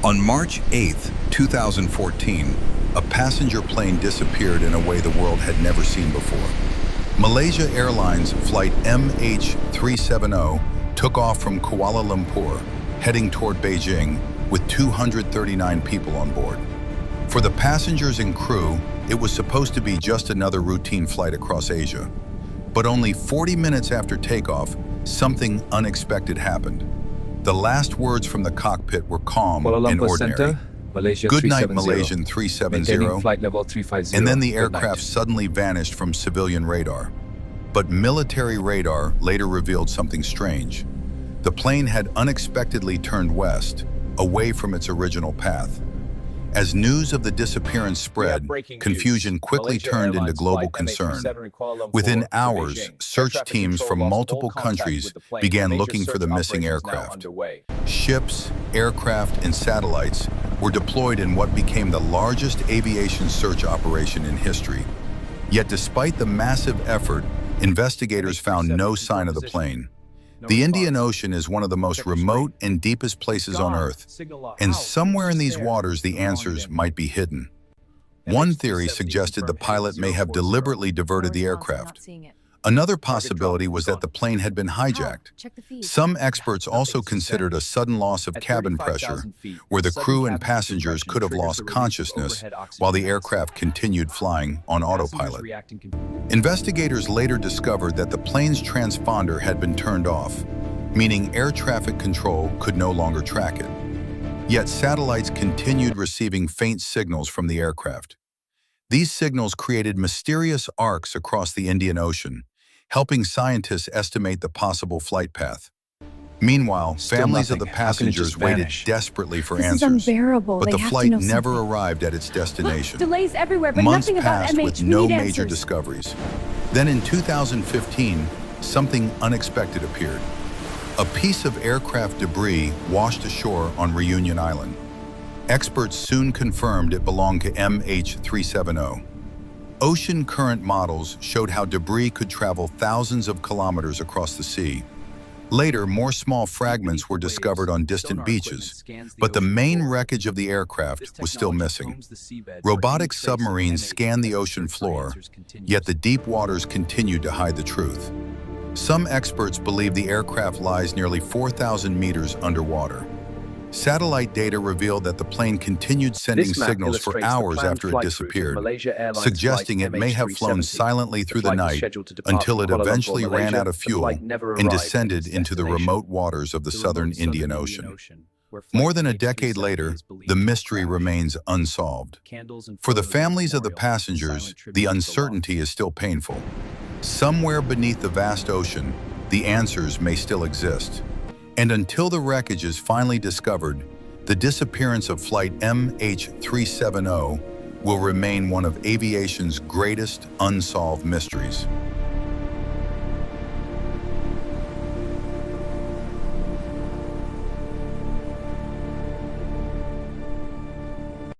On March 8, 2014, a passenger plane disappeared in a way the world had never seen before. Malaysia Airlines Flight MH370 took off from Kuala Lumpur, heading toward Beijing, with 239 people on board. For the passengers and crew, it was supposed to be just another routine flight across Asia. But only 40 minutes after takeoff, something unexpected happened. The last words from the cockpit were calm and ordinary. Center, Malaysia Good night, 370. Malaysian 370. Maintaining flight level 350. And then the Good aircraft night. suddenly vanished from civilian radar. But military radar later revealed something strange. The plane had unexpectedly turned west, away from its original path. As news of the disappearance spread, confusion quickly turned into global concern. Within hours, search teams from multiple countries began looking for the missing aircraft. Ships, aircraft, and satellites were deployed in what became the largest aviation search operation in history. Yet despite the massive effort, investigators found no sign of the plane. The Indian Ocean is one of the most remote and deepest places on Earth, and somewhere in these waters the answers might be hidden. One theory suggested the pilot may have deliberately diverted the aircraft. Another possibility was that the plane had been hijacked. Some experts also considered a sudden loss of cabin pressure, where the crew and passengers could have lost consciousness while the aircraft continued flying on autopilot. Investigators later discovered that the plane's transponder had been turned off, meaning air traffic control could no longer track it. Yet satellites continued receiving faint signals from the aircraft. These signals created mysterious arcs across the Indian Ocean, helping scientists estimate the possible flight path. Meanwhile, families of the passengers waited desperately for answers, but the flight never arrived at its destination. Delays everywhere, but Months nothing about passed MH. with We no need major answers. discoveries. Then in 2015, something unexpected appeared. A piece of aircraft debris washed ashore on Reunion Island. Experts soon confirmed it belonged to MH370. Ocean current models showed how debris could travel thousands of kilometers across the sea. Later, more small fragments were discovered on distant beaches, but the main wreckage of the aircraft was still missing. Robotic submarines scanned the ocean floor, yet the deep waters continued to hide the truth. Some experts believe the aircraft lies nearly 4,000 meters underwater. Satellite data revealed that the plane continued sending signals for hours after it disappeared, suggesting it may have flown silently through the night until it eventually ran out of fuel and descended into the remote waters of the southern Indian Ocean. More than a decade later, the mystery remains unsolved. For the families of the passengers, the uncertainty is still painful. Somewhere beneath the vast ocean, the answers may still exist. And until the wreckage is finally discovered, the disappearance of Flight MH370 will remain one of aviation's greatest unsolved mysteries.